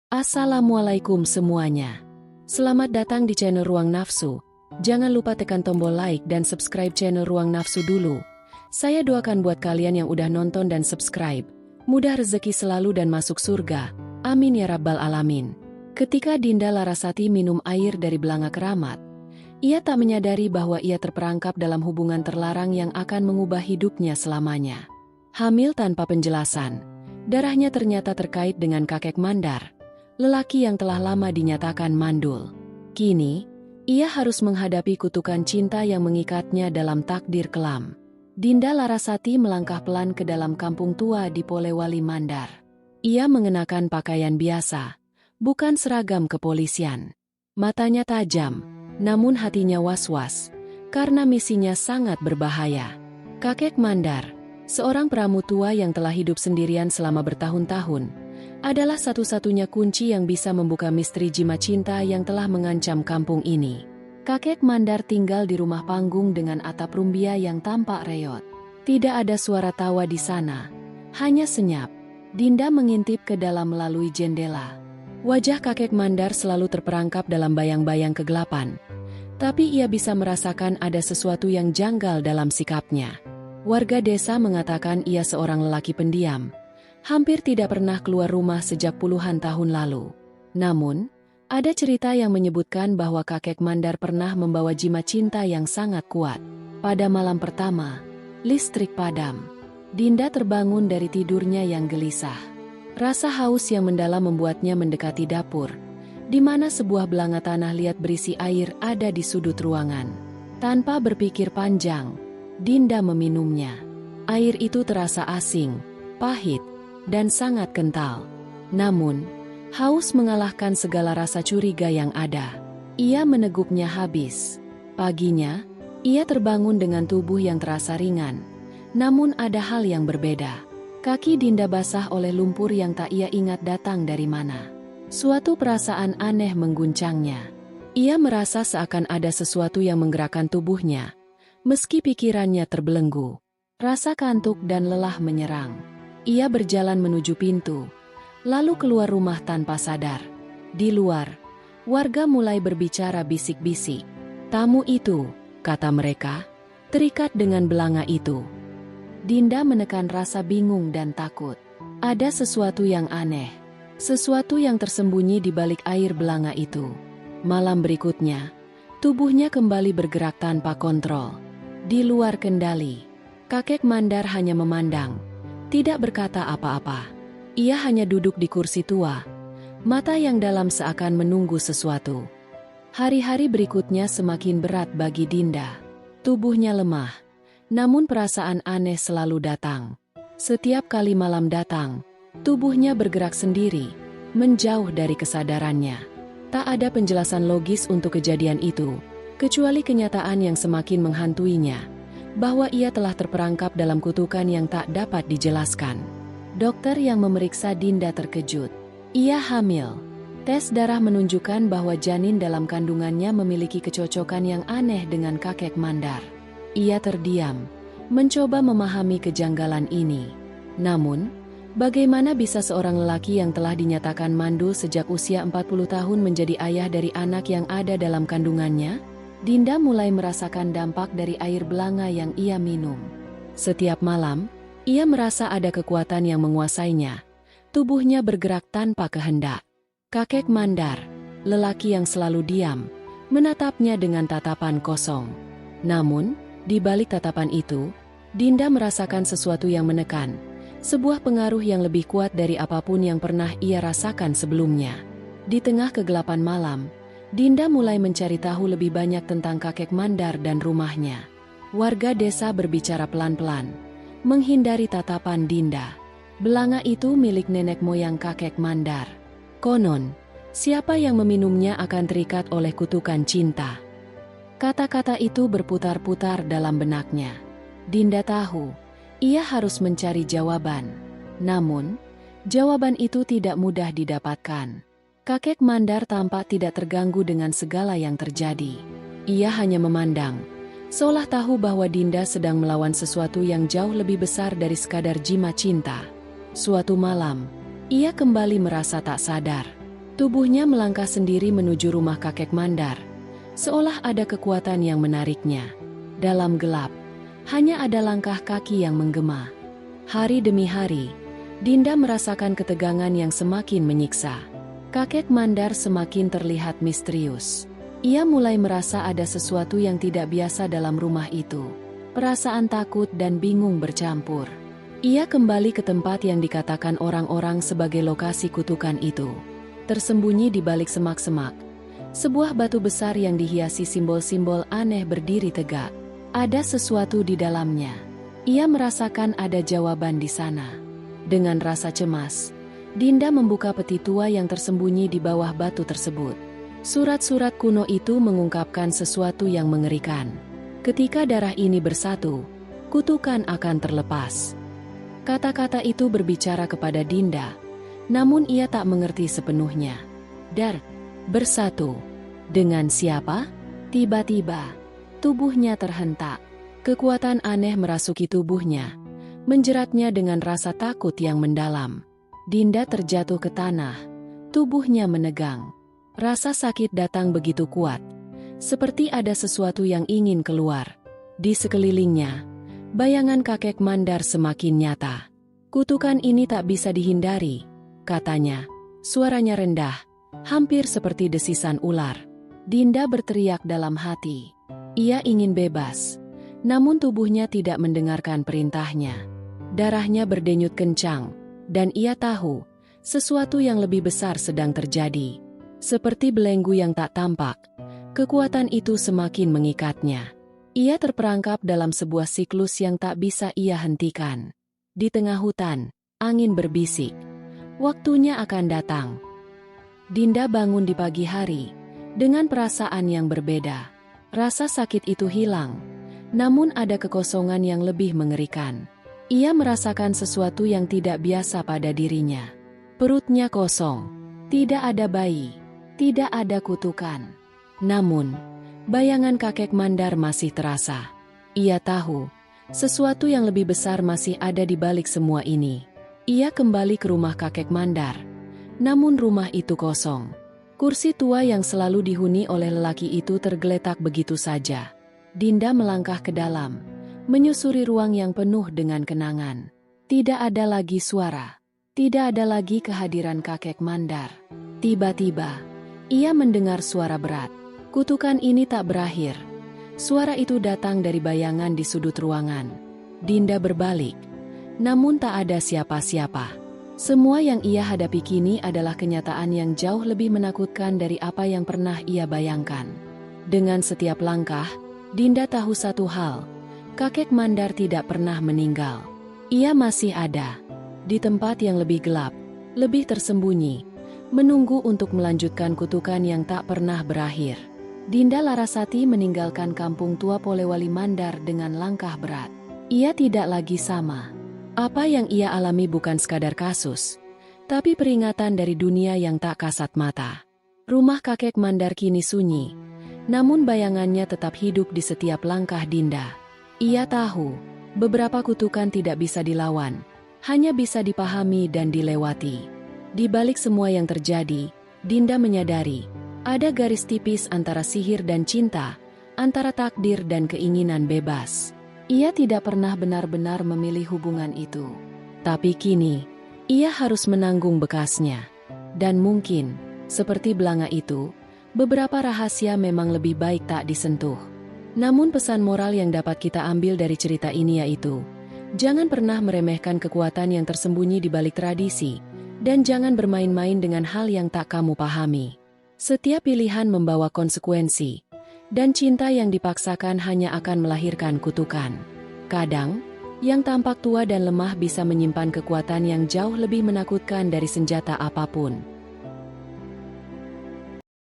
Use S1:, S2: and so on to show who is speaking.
S1: Assalamualaikum semuanya. Selamat datang di channel Ruang Nafsu. Jangan lupa tekan tombol like dan subscribe channel Ruang Nafsu dulu. Saya doakan buat kalian yang udah nonton dan subscribe. Mudah rezeki selalu dan masuk surga. Amin ya rabbal alamin. Ketika Dinda Larasati minum air dari belanga keramat, ia tak menyadari bahwa ia terperangkap dalam hubungan terlarang yang akan mengubah hidupnya selamanya. Hamil tanpa penjelasan, darahnya ternyata terkait dengan kakek Mandar, lelaki yang telah lama dinyatakan mandul. Kini, ia harus menghadapi kutukan cinta yang mengikatnya dalam takdir kelam. Dinda Larasati melangkah pelan ke dalam kampung tua di Polewali Mandar. Ia mengenakan pakaian biasa, bukan seragam kepolisian. Matanya tajam, namun hatinya was-was, karena misinya sangat berbahaya. Kakek Mandar, seorang pramutua yang telah hidup sendirian selama bertahun-tahun, adalah satu-satunya kunci yang bisa membuka misteri jimat cinta yang telah mengancam kampung ini. Kakek Mandar tinggal di rumah panggung dengan atap rumbia yang tampak reot. Tidak ada suara tawa di sana, hanya senyap. Dinda mengintip ke dalam melalui jendela. Wajah kakek Mandar selalu terperangkap dalam bayang-bayang kegelapan, tapi ia bisa merasakan ada sesuatu yang janggal dalam sikapnya. Warga desa mengatakan ia seorang lelaki pendiam, hampir tidak pernah keluar rumah sejak puluhan tahun lalu. Namun, ada cerita yang menyebutkan bahwa kakek Mandar pernah membawa jimat cinta yang sangat kuat. Pada malam pertama, listrik padam. Dinda terbangun dari tidurnya yang gelisah. Rasa haus yang mendalam membuatnya mendekati dapur, di mana sebuah belanga tanah liat berisi air ada di sudut ruangan. Tanpa berpikir panjang, Dinda meminumnya. Air itu terasa asing, pahit, dan sangat kental. Namun, haus mengalahkan segala rasa curiga yang ada. Ia meneguknya habis. Paginya, ia terbangun dengan tubuh yang terasa ringan. Namun ada hal yang berbeda. Kaki Dinda basah oleh lumpur yang tak ia ingat datang dari mana. Suatu perasaan aneh mengguncangnya. Ia merasa seakan ada sesuatu yang menggerakkan tubuhnya, meski pikirannya terbelenggu. Rasa kantuk dan lelah menyerang. Ia berjalan menuju pintu, lalu keluar rumah tanpa sadar. Di luar, warga mulai berbicara bisik-bisik. Tamu itu, kata mereka, terikat dengan belanga itu. Dinda menekan rasa bingung dan takut. Ada sesuatu yang aneh, sesuatu yang tersembunyi di balik air belanga itu. Malam berikutnya, tubuhnya kembali bergerak tanpa kontrol. Di luar kendali, kakek Mandar hanya memandang, tidak berkata apa-apa. Ia hanya duduk di kursi tua, mata yang dalam seakan menunggu sesuatu. Hari-hari berikutnya semakin berat bagi Dinda. Tubuhnya lemah, namun perasaan aneh selalu datang. Setiap kali malam datang, tubuhnya bergerak sendiri, menjauh dari kesadarannya. Tak ada penjelasan logis untuk kejadian itu, kecuali kenyataan yang semakin menghantuinya, bahwa ia telah terperangkap dalam kutukan yang tak dapat dijelaskan. Dokter yang memeriksa Dinda terkejut. Ia hamil. Tes darah menunjukkan bahwa janin dalam kandungannya memiliki kecocokan yang aneh dengan kakek Mandar. Ia terdiam, mencoba memahami kejanggalan ini. Namun, bagaimana bisa seorang lelaki yang telah dinyatakan mandul sejak usia 40 tahun menjadi ayah dari anak yang ada dalam kandungannya? Dinda mulai merasakan dampak dari air belanga yang ia minum. Setiap malam, ia merasa ada kekuatan yang menguasainya. Tubuhnya bergerak tanpa kehendak. Kakek Mandar, lelaki yang selalu diam, menatapnya dengan tatapan kosong. Namun, di balik tatapan itu, Dinda merasakan sesuatu yang menekan, sebuah pengaruh yang lebih kuat dari apapun yang pernah ia rasakan sebelumnya. Di tengah kegelapan malam, Dinda mulai mencari tahu lebih banyak tentang kakek Mandar dan rumahnya. Warga desa berbicara pelan-pelan, menghindari tatapan Dinda. Belanga itu milik nenek moyang kakek Mandar. Konon, siapa yang meminumnya akan terikat oleh kutukan cinta. Kata-kata itu berputar-putar dalam benaknya. Dinda tahu, ia harus mencari jawaban. Namun, jawaban itu tidak mudah didapatkan. Kakek Mandar tampak tidak terganggu dengan segala yang terjadi. Ia hanya memandang, seolah tahu bahwa Dinda sedang melawan sesuatu yang jauh lebih besar dari sekadar jimat cinta. Suatu malam, ia kembali merasa tak sadar. Tubuhnya melangkah sendiri menuju rumah kakek Mandar, seolah ada kekuatan yang menariknya. Dalam gelap, hanya ada langkah kaki yang menggema. Hari demi hari, Dinda merasakan ketegangan yang semakin menyiksa. Kakek Mandar semakin terlihat misterius. Ia mulai merasa ada sesuatu yang tidak biasa dalam rumah itu. Perasaan takut dan bingung bercampur. Ia kembali ke tempat yang dikatakan orang-orang sebagai lokasi kutukan itu. Tersembunyi di balik semak-semak, sebuah batu besar yang dihiasi simbol-simbol aneh berdiri tegak. Ada sesuatu di dalamnya. Ia merasakan ada jawaban di sana. Dengan rasa cemas, Dinda membuka peti tua yang tersembunyi di bawah batu tersebut. Surat-surat kuno itu mengungkapkan sesuatu yang mengerikan. Ketika darah ini bersatu, kutukan akan terlepas. Kata-kata itu berbicara kepada Dinda, namun ia tak mengerti sepenuhnya. Dar, bersatu. Dengan siapa? Tiba-tiba, tubuhnya terhentak. Kekuatan aneh merasuki tubuhnya, menjeratnya dengan rasa takut yang mendalam. Dinda terjatuh ke tanah, tubuhnya menegang. Rasa sakit datang begitu kuat, seperti ada sesuatu yang ingin keluar. Di sekelilingnya, bayangan kakek Mandar semakin nyata. Kutukan ini tak bisa dihindari, katanya. Suaranya rendah, hampir seperti desisan ular. Dinda berteriak dalam hati. Ia ingin bebas, namun tubuhnya tidak mendengarkan perintahnya. Darahnya berdenyut kencang, dan ia tahu sesuatu yang lebih besar sedang terjadi. Seperti belenggu yang tak tampak, kekuatan itu semakin mengikatnya. Ia terperangkap dalam sebuah siklus yang tak bisa ia hentikan. Di tengah hutan, angin berbisik. Waktunya akan datang. Dinda bangun di pagi hari, dengan perasaan yang berbeda. Rasa sakit itu hilang, namun ada kekosongan yang lebih mengerikan. Ia merasakan sesuatu yang tidak biasa pada dirinya. Perutnya kosong, tidak ada bayi, tidak ada kutukan. Namun, bayangan kakek Mandar masih terasa. Ia tahu, sesuatu yang lebih besar masih ada di balik semua ini. Ia kembali ke rumah kakek Mandar. Namun rumah itu kosong. Kursi tua yang selalu dihuni oleh lelaki itu tergeletak begitu saja. Dinda melangkah ke dalam, menyusuri ruang yang penuh dengan kenangan. Tidak ada lagi suara. Tidak ada lagi kehadiran kakek Mandar. Tiba-tiba, ia mendengar suara berat. Kutukan ini tak berakhir. Suara itu datang dari bayangan di sudut ruangan. Dinda berbalik, namun tak ada siapa-siapa. Semua yang ia hadapi kini adalah kenyataan yang jauh lebih menakutkan dari apa yang pernah ia bayangkan. Dengan setiap langkah, Dinda tahu satu hal, kakek Mandar tidak pernah meninggal. Ia masih ada, di tempat yang lebih gelap, lebih tersembunyi, menunggu untuk melanjutkan kutukan yang tak pernah berakhir. Dinda Larasati meninggalkan kampung tua Polewali Mandar dengan langkah berat. Ia tidak lagi sama. Apa yang ia alami bukan sekadar kasus, tapi peringatan dari dunia yang tak kasat mata. Rumah kakek Mandar kini sunyi, namun bayangannya tetap hidup di setiap langkah Dinda. Ia tahu, beberapa kutukan tidak bisa dilawan, hanya bisa dipahami dan dilewati. Di balik semua yang terjadi, Dinda menyadari, ada garis tipis antara sihir dan cinta, antara takdir dan keinginan bebas. Ia tidak pernah benar-benar memilih hubungan itu. Tapi kini, ia harus menanggung bekasnya. Dan mungkin, seperti belanga itu, beberapa rahasia memang lebih baik tak disentuh. Namun pesan moral yang dapat kita ambil dari cerita ini yaitu, jangan pernah meremehkan kekuatan yang tersembunyi di balik tradisi, dan jangan bermain-main dengan hal yang tak kamu pahami. Setiap pilihan membawa konsekuensi, dan cinta yang dipaksakan hanya akan melahirkan kutukan. Kadang, yang tampak tua dan lemah bisa menyimpan kekuatan yang jauh lebih menakutkan dari senjata apapun.